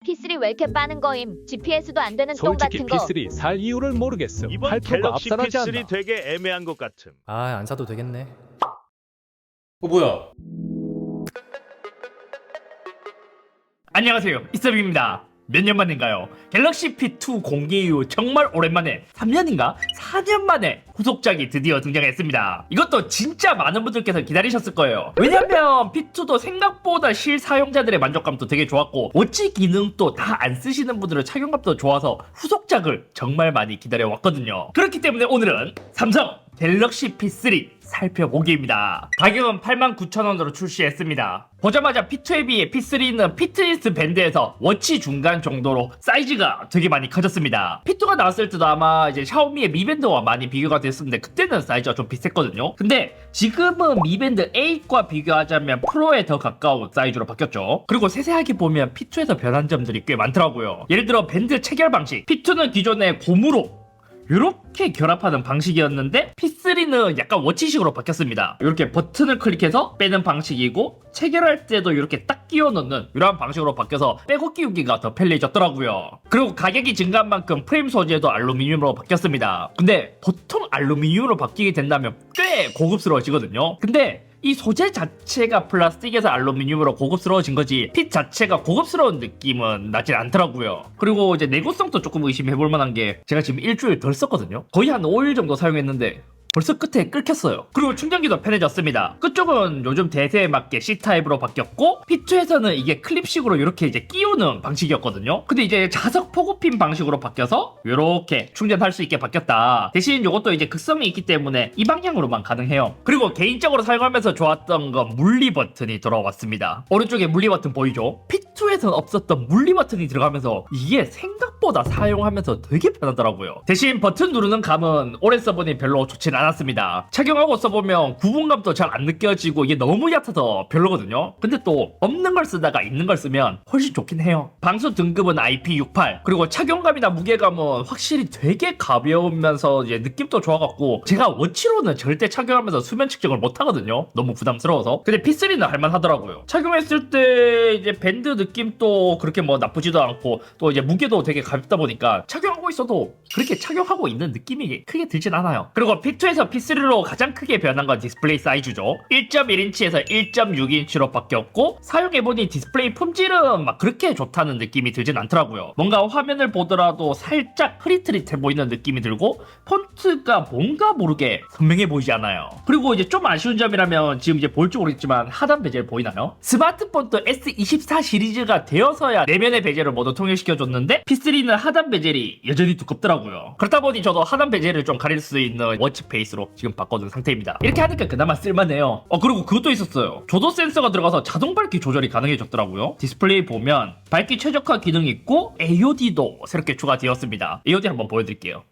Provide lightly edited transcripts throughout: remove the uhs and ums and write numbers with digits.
P3 왜 이렇게 빠는 거임? GPS도 안 되는 똥 솔직히 같은 거. P3 살 이유를 모르겠음. 이번 8%가 갤럭시 앞서나지 P3 않나. 되게 애매한 것 같음. 아, 안 사도 되겠네. 뭐야? 안녕하세요, 이섭입니다. 몇 년 만인가요? 갤럭시 P2 공개 이후 정말 오랜만에 3년인가? 4년 만에 후속작이 드디어 등장했습니다. 이것도 진짜 많은 분들께서 기다리셨을 거예요. 왜냐면 P2도 생각보다 실사용자들의 만족감도 되게 좋았고 워치 기능도 다 안 쓰시는 분들의 착용감도 좋아서 후속작을 정말 많이 기다려왔거든요. 그렇기 때문에 오늘은 삼성 갤럭시 P3 살펴보기입니다. 가격은 89,000원으로 출시했습니다. 보자마자 P2에 비해 P3는 피트니스 밴드에서 워치 중간 정도로 사이즈가 되게 많이 커졌습니다. P2가 나왔을 때도 아마 이제 샤오미의 미밴드와 많이 비교가 됐었는데 그때는 사이즈가 좀 비슷했거든요. 근데 지금은 미밴드 8과 비교하자면 프로에 더 가까운 사이즈로 바뀌었죠. 그리고 세세하게 보면 P2에서 변한 점들이 꽤 많더라고요. 예를 들어 밴드 체결 방식. P2는 기존에 고무로 이렇게 결합하는 방식이었는데 P3는 약간 워치식으로 바뀌었습니다. 이렇게 버튼을 클릭해서 빼는 방식이고 체결할 때도 이렇게 딱 끼워 넣는 이런 방식으로 바뀌어서 빼고 끼우기가 더 편리해졌더라고요. 그리고 가격이 증가한 만큼 프레임 소재도 알루미늄으로 바뀌었습니다. 근데 보통 알루미늄으로 바뀌게 된다면 꽤 고급스러워지거든요. 근데 이 소재 자체가 플라스틱에서 알루미늄으로 고급스러워진 거지 핏 자체가 고급스러운 느낌은 나진 않더라고요. 그리고 이제 내구성도 조금 의심해볼 만한 게 제가 지금 일주일 덜 썼거든요. 거의 한 5일 정도 사용했는데 벌써 끝에 끓켰어요. 그리고 충전기도 편해졌습니다. 끝쪽은 요즘 대세에 맞게 C타입으로 바뀌었고 P2에서는 이게 클립식으로 이렇게 이제 끼우는 방식이었거든요. 근데 이제 자석 포고핀 방식으로 바뀌어서 이렇게 충전할 수 있게 바뀌었다. 대신 이것도 이제 극성이 있기 때문에 이 방향으로만 가능해요. 그리고 개인적으로 사용하면서 좋았던 건 물리 버튼이 돌아왔습니다. 오른쪽에 물리 버튼 보이죠? P2에서는 없었던 물리 버튼이 들어가면서 이게 생각보다 사용하면서 되게 편하더라고요. 대신 버튼 누르는 감은 오래 써보니 별로 좋진 않았습니다. 착용하고 써보면 구분감도 잘 안 느껴지고 이게 너무 얕아서 별로거든요. 근데 또 없는 걸 쓰다가 있는 걸 쓰면 훨씬 좋긴 해요. 방수 등급은 IP68 그리고 착용감이나 무게감은 확실히 되게 가벼우면서 이제 느낌도 좋아갖고 제가 워치로는 절대 착용하면서 수면 측정을 못 하거든요. 너무 부담스러워서. 근데 P3는 할만하더라고요. 착용했을 때 이제 밴드 느낌도 그렇게 뭐 나쁘지도 않고 또 이제 무게도 되게 가볍다 보니까 착용하고 있어도 그렇게 착용하고 있는 느낌이 크게 들진 않아요. 그리고 P2에서 P3로 가장 크게 변한 건 디스플레이 사이즈죠. 1.1인치에서 1.6인치로 바뀌었고 사용해보니 디스플레이 품질은 막 그렇게 좋다는 느낌이 들진 않더라고요. 뭔가 화면을 보더라도 살짝 흐릿흐릿해 보이는 느낌이 들고 폰트가 뭔가 모르게 선명해 보이지 않아요. 그리고 이제 좀 아쉬운 점이라면 지금 이제 볼지 모르겠지만 하단 베젤 보이나요? 스마트폰도 S24 시리즈가 되어서야 내면의 베젤을 모두 통일시켜줬는데 P3는 하단 베젤이 여전히 두껍더라고요. 그렇다 보니 저도 하단 베젤을 좀 가릴 수 있는 워치 페이스로 지금 바꿔둔 상태입니다. 이렇게 하니까 그나마 쓸만해요. 그리고 그것도 있었어요. 조도 센서가 들어가서 자동 밝기 조절이 가능해졌더라고요. 디스플레이 보면 밝기 최적화 기능이 있고 AOD도 새롭게 추가되었습니다. AOD 한번 보여드릴게요.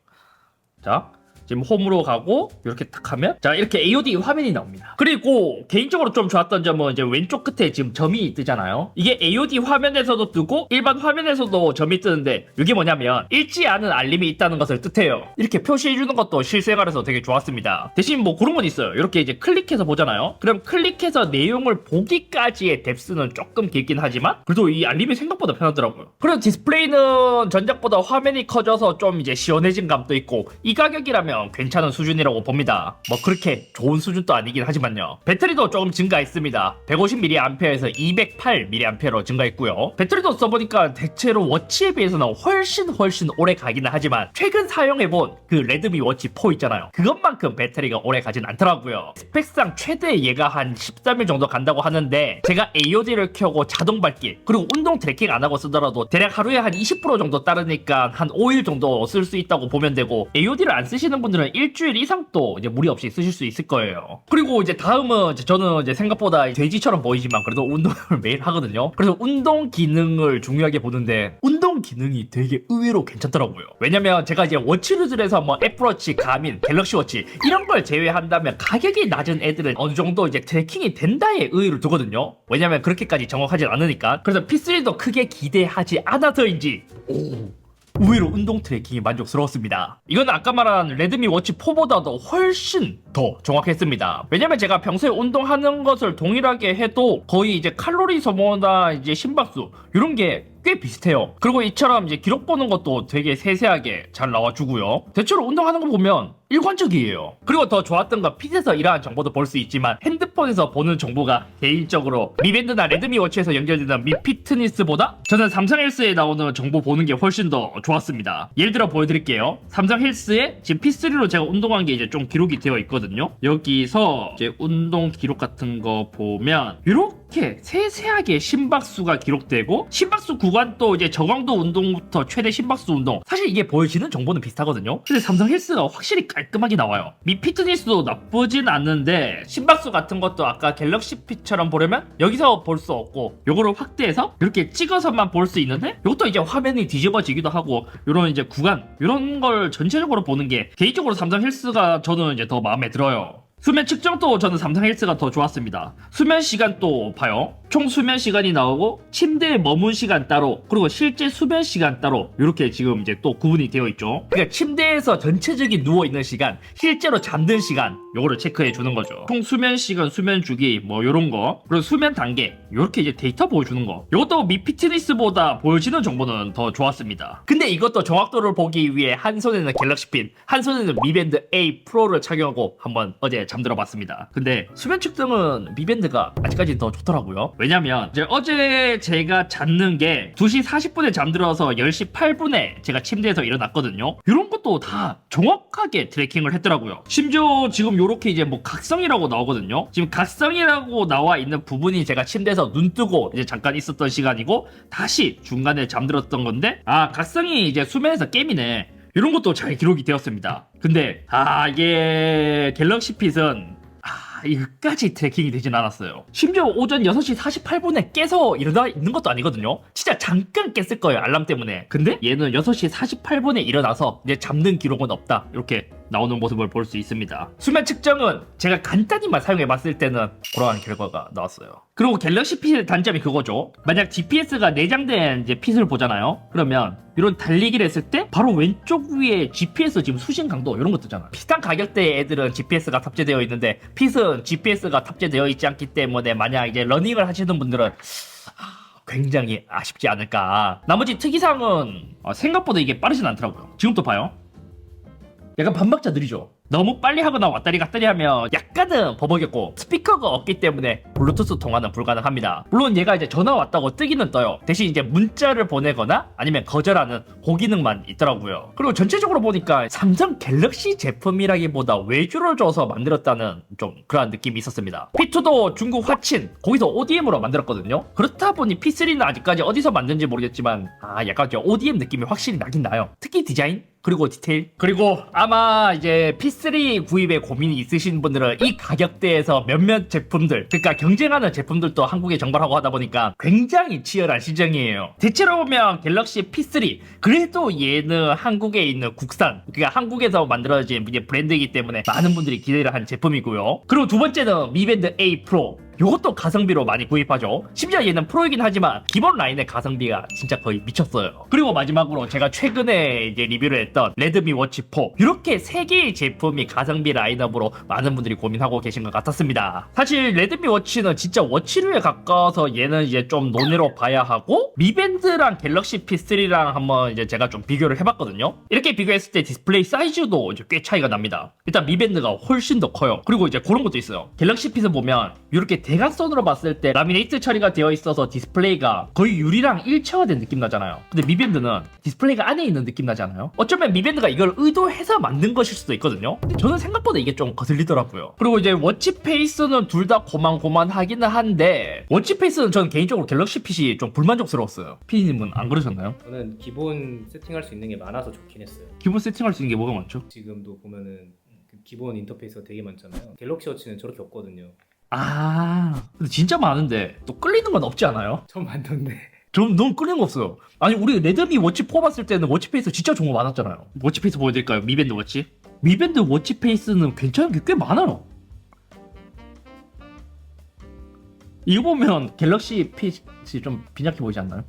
자, 지금 홈으로 가고 이렇게 딱 하면 자 이렇게 AOD 화면이 나옵니다. 그리고 개인적으로 좀 좋았던 점은 이제 왼쪽 끝에 지금 점이 뜨잖아요. 이게 AOD 화면에서도 뜨고 일반 화면에서도 점이 뜨는데 이게 뭐냐면 읽지 않은 알림이 있다는 것을 뜻해요. 이렇게 표시해주는 것도 실생활에서 되게 좋았습니다. 대신 뭐 그런 건 있어요. 이렇게 이제 클릭해서 보잖아요. 그럼 클릭해서 내용을 보기까지의 뎁스는 조금 길긴 하지만 그래도 이 알림이 생각보다 편하더라고요. 그리고 디스플레이는 전작보다 화면이 커져서 좀 이제 시원해진 감도 있고 이 가격이라면 괜찮은 수준이라고 봅니다. 뭐 그렇게 좋은 수준도 아니긴 하지만요. 배터리도 조금 증가했습니다. 150mAh에서 208mAh로 증가했고요. 배터리도 써보니까 대체로 워치에 비해서는 훨씬 오래 가기는 하지만 최근 사용해본 그 레드미 워치 4 있잖아요. 그것만큼 배터리가 오래 가진 않더라고요. 스펙상 최대 얘가 한 13일 정도 간다고 하는데 제가 AOD를 켜고 자동 밝기 그리고 운동 트래킹 안 하고 쓰더라도 대략 하루에 한 20% 정도 따르니까 한 5일 정도 쓸 수 있다고 보면 되고 AOD를 안 쓰시는 분들은 일주일 이상 또 이제 무리 없이 쓰실 수 있을 거예요. 그리고 이제 다음은 저는 이제 생각보다 돼지처럼 보이지만 그래도 운동을 매일 하거든요. 그래서 운동 기능을 중요하게 보는데 운동 기능이 되게 의외로 괜찮더라고요. 왜냐면 제가 이제 워치류들에서 뭐 애플워치, 가민, 갤럭시 워치 이런 걸 제외한다면 가격이 낮은 애들은 어느 정도 이제 트래킹이 된다에 의의를 두거든요. 왜냐면 그렇게까지 정확하진 않으니까. 그래서 P3도 크게 기대하지 않아서인지 의외로 운동 트래킹이 만족스러웠습니다. 이건 아까 말한 레드미 워치 4보다도 훨씬 더 정확했습니다. 왜냐면 제가 평소에 운동하는 것을 동일하게 해도 거의 이제 칼로리 소모나 이제 심박수 이런 게 꽤 비슷해요. 그리고 이처럼 이제 기록 보는 것도 되게 세세하게 잘 나와주고요. 대체로 운동하는 거 보면 일관적이에요. 그리고 더 좋았던 건 핏에서 이러한 정보도 볼 수 있지만 핸드폰에서 보는 정보가 개인적으로 미밴드나 레드미 워치에서 연결되는 미 피트니스보다 저는 삼성 헬스에 나오는 정보 보는 게 훨씬 더 좋았습니다. 예를 들어 보여드릴게요. 삼성 헬스에 지금 P3로 제가 운동한 게 이제 좀 기록이 되어 있거든요. 여기서 이제 운동 기록 같은 거 보면 이렇게 세세하게 심박수가 기록되고 심박수 구간도 이제 저강도 운동부터 최대 심박수 운동, 사실 이게 보여지는 정보는 비슷하거든요. 근데 삼성 헬스가 확실히 깔끔하게 나와요. 미 피트니스도 나쁘진 않는데 심박수 같은 것도 아까 갤럭시 핏처럼 보려면 여기서 볼 수 없고 요거를 확대해서 이렇게 찍어서만 볼 수 있는데 이것도 이제 화면이 뒤집어지기도 하고 요런 이제 구간 이런 걸 전체적으로 보는 게 개인적으로 삼성 헬스가 저는 이제 더 마음에 들어요. 수면 측정도 저는 삼성 헬스가 더 좋았습니다. 수면 시간도 봐요. 총 수면 시간이 나오고 침대에 머문 시간 따로 그리고 실제 수면 시간 따로 이렇게 지금 이제 또 구분이 되어 있죠. 그러니까 침대에서 전체적인 누워있는 시간, 실제로 잠든 시간 요거를 체크해 주는 거죠. 총 수면 시간, 수면 주기 뭐 요런 거, 그리고 수면 단계 요렇게 이제 데이터 보여주는 거, 요것도 미 피트니스보다 보여지는 정보는 더 좋았습니다. 근데 이것도 정확도를 보기 위해 한 손에는 갤럭시 핀, 한 손에는 미밴드 A 프로를 착용하고 한번 어제 잠들어 봤습니다. 근데 수면 측정은 미밴드가 아직까지는 더 좋더라고요. 왜냐면 이제 어제 제가 잤는 게 2시 40분에 잠들어서 10시 8분에 제가 침대에서 일어났거든요. 이런 것도 다 정확하게 트래킹을 했더라고요. 심지어 지금 요렇게 이제 뭐 각성이라고 나오거든요. 지금 각성이라고 나와 있는 부분이 제가 침대에서 눈 뜨고 이제 잠깐 있었던 시간이고 다시 중간에 잠들었던 건데, 아 각성이 이제 수면에서 게임이네. 이런 것도 잘 기록이 되었습니다. 근데 이게 갤럭시 핏은 이것까지 트래킹이 되진 않았어요. 심지어 오전 6시 48분에 깨서 일어나 있는 것도 아니거든요. 진짜 잠깐 깼을 거예요, 알람 때문에. 근데 얘는 6시 48분에 일어나서 이제 잠든 기록은 없다, 이렇게 나오는 모습을 볼 수 있습니다. 수면 측정은 제가 간단히만 사용해 봤을 때는 그러한 결과가 나왔어요. 그리고 갤럭시 핏의 단점이 그거죠. 만약 GPS가 내장된 이제 핏을 보잖아요. 그러면 이런 달리기를 했을 때 바로 왼쪽 위에 GPS 지금 수신 강도 이런 거 뜨잖아요. 비슷한 가격대의 애들은 GPS가 탑재되어 있는데 핏은 GPS가 탑재되어 있지 않기 때문에 만약 이제 러닝을 하시는 분들은 굉장히 아쉽지 않을까. 나머지 특이사항은 생각보다 이게 빠르진 않더라고요. 지금 또 봐요. 약간 반박자 느리죠. 너무 빨리 하거나 왔다리 갔다리 하면 약간은 버벅였고, 스피커가 없기 때문에 블루투스 통화는 불가능합니다. 물론 얘가 이제 전화 왔다고 뜨기는 떠요. 대신 이제 문자를 보내거나 아니면 거절하는 그 기능만 있더라고요. 그리고 전체적으로 보니까 삼성 갤럭시 제품이라기보다 외주를 줘서 만들었다는 좀 그런 느낌이 있었습니다. P2도 중국 화친 거기서 ODM으로 만들었거든요. 그렇다 보니 P3는 아직까지 어디서 만든지 모르겠지만 약간 ODM 느낌이 확실히 나긴 나요. 특히 디자인 그리고 디테일, 그리고 아마 이제 P3 구입에 고민이 있으신 분들은 이 가격대에서 몇몇 제품들, 그러니까 경쟁하는 제품들도 한국에 정발하고 하다 보니까 굉장히 치열한 시장이에요. 대체로 보면 갤럭시 P3 그래도 얘는 한국에 있는 국산, 그러니까 한국에서 만들어진 브랜드이기 때문에 많은 분들이 기대를 한 제품이고요. 그리고 두 번째는 미밴드 A 프로, 요것도 가성비로 많이 구입하죠. 심지어 얘는 프로이긴 하지만 기본 라인의 가성비가 진짜 거의 미쳤어요. 그리고 마지막으로 제가 최근에 이제 리뷰를 했던 레드미 워치 4, 이렇게 3개의 제품이 가성비 라인업으로 많은 분들이 고민하고 계신 것 같았습니다. 사실 레드미 워치는 진짜 워치류에 가까워서 얘는 이제 좀 논외로 봐야 하고, 미밴드랑 갤럭시 P3랑 한번 이제 제가 좀 비교를 해봤거든요. 이렇게 비교했을 때 디스플레이 사이즈도 이제 꽤 차이가 납니다. 일단 미밴드가 훨씬 더 커요. 그리고 이제 그런 것도 있어요. 갤럭시 핏은 보면 이렇게 대각선으로 봤을 때 라미네이트 처리가 되어 있어서 디스플레이가 거의 유리랑 일체화된 느낌 나잖아요. 근데 미밴드는 디스플레이가 안에 있는 느낌 나지 않아요? 어쩌면 미밴드가 이걸 의도해서 만든 것일 수도 있거든요. 근데 저는 생각보다 이게 좀 거슬리더라고요. 그리고 이제 워치 페이스는 둘 다 고만고만하기는 한데, 워치 페이스는 저는 개인적으로 갤럭시 핏이 좀 불만족스러웠어요. 피디님은 안 그러셨나요? 저는 기본 세팅할 수 있는 게 많아서 좋긴 했어요. 기본 세팅할 수 있는 게 뭐가 많죠? 지금도 보면은 그 기본 인터페이스가 되게 많잖아요. 갤럭시 워치는 저렇게 없거든요. 근데 진짜 많은데 또 끌리는 건 없지 않아요? 처음 만든데. 좀 너무 끌리는 거 없어요. 아니 우리 레드미 워치 4 봤을 때는 워치 페이스 진짜 좋은 거 많았잖아요. 워치 페이스 보여드릴까요? 미밴드 워치? 미밴드 워치 페이스는 괜찮은 게 꽤 많아요. 이거 보면 갤럭시 핏이 좀 빈약해 보이지 않나요?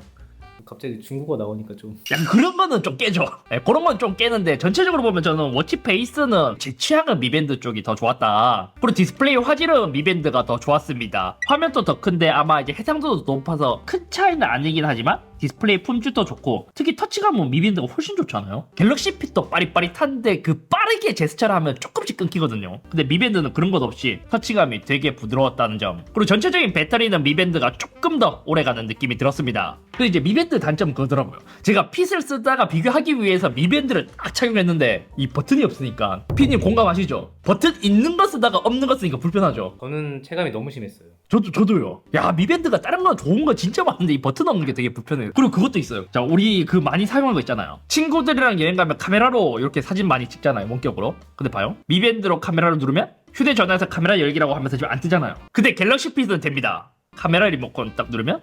갑자기 중국어 나오니까 좀. 약간 그런 거는 좀 깨져. 그런 건 좀 깨는데 전체적으로 보면 저는 워치 페이스는 제 취향은 미밴드 쪽이 더 좋았다. 그리고 디스플레이 화질은 미밴드가 더 좋았습니다. 화면도 더 큰데 아마 이제 해상도도 높아서 큰 차이는 아니긴 하지만 디스플레이 품질도 좋고 특히 터치감은 미밴드가 훨씬 좋지 않아요? 갤럭시 핏도 빠릿빠릿한데 그 빠르게 제스처를 하면 조금씩 끊기거든요. 근데 미밴드는 그런 것 없이 터치감이 되게 부드러웠다는 점, 그리고 전체적인 배터리는 미밴드가 조금 더 오래가는 느낌이 들었습니다. 근데 이제 미밴드 단점은 그거더라고요. 제가 핏을 쓰다가 비교하기 위해서 미밴드를 딱 착용했는데 이 버튼이 없으니까, 피님 공감하시죠? 버튼 있는 거 쓰다가 없는 거 쓰니까 불편하죠. 저는 체감이 너무 심했어요. 저도요. 야, 미밴드가 다른 건 좋은 거 진짜 많은데 이 버튼 없는 게 되게 불편해요. 그리고 그것도 있어요. 자, 우리 그 많이 사용하는 거 있잖아요. 친구들이랑 여행 가면 카메라로 이렇게 사진 많이 찍잖아요, 원격으로. 근데 봐요. 미밴드로 카메라를 누르면 휴대전화에서 카메라 열기라고 하면서 지금 안 뜨잖아요. 근데 갤럭시 핏은 됩니다. 카메라 리모컨 딱 누르면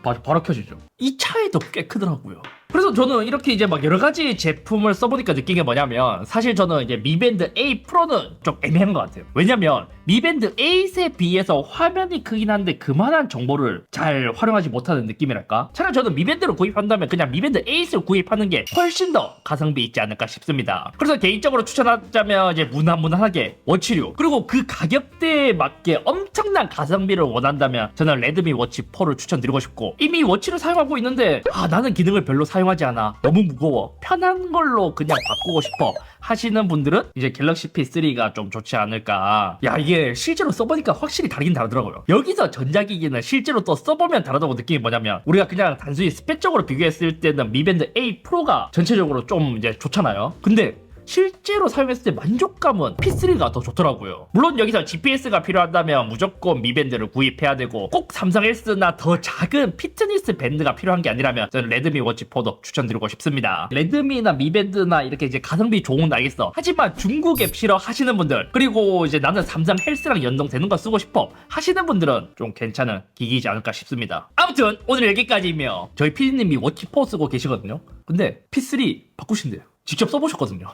바로 켜지죠. 이 차이도 꽤 크더라고요. 그래서 저는 이렇게 이제 막 여러 가지 제품을 써보니까 느낀 게 뭐냐면, 사실 저는 이제 미밴드 A 프로는 좀 애매한 것 같아요. 왜냐면 미밴드 8에 비해서 화면이 크긴 한데 그만한 정보를 잘 활용하지 못하는 느낌이랄까? 차라리 저는 미밴드를 구입한다면 그냥 미밴드 8을 구입하는 게 훨씬 더 가성비 있지 않을까 싶습니다. 그래서 개인적으로 추천하자면 이제 무난하게 워치류, 그리고 그 가격대에 맞게 엄청난 가성비를 원한다면 저는 레드미 워치 4를 추천드리고 싶고, 이미 워치를 사용하고 있는데 나는 기능을 별로 사용하지 않아, 너무 무거워, 편한 걸로 그냥 바꾸고 싶어 하시는 분들은 이제 갤럭시 P3가 좀 좋지 않을까. 야, 이게 실제로 써보니까 확실히 다르긴 다르더라고요. 여기서 전자기기는 실제로 또 써보면 다르다고 느낀 게 뭐냐면, 우리가 그냥 단순히 스펙적으로 비교했을 때는 미밴드 A 프로가 전체적으로 좀 이제 좋잖아요. 근데 실제로 사용했을 때 만족감은 P3가 더 좋더라고요. 물론 여기서 GPS가 필요하다면 무조건 미밴드를 구입해야 되고, 꼭 삼성 S나 더 작은 피트니스 밴드가 필요한 게 아니라면 저는 레드미 워치 4도 추천드리고 싶습니다. 레드미나 미밴드나 이렇게 이제 가성비 좋은 거 알겠어, 하지만 중국 앱 싫어 하시는 분들, 그리고 이제 나는 삼성 헬스랑 연동되는 거 쓰고 싶어 하시는 분들은 좀 괜찮은 기기이지 않을까 싶습니다. 아무튼 오늘 여기까지이며, 저희 PD님이 워치 4 쓰고 계시거든요. 근데 P3 바꾸신대요. 직접 써보셨거든요.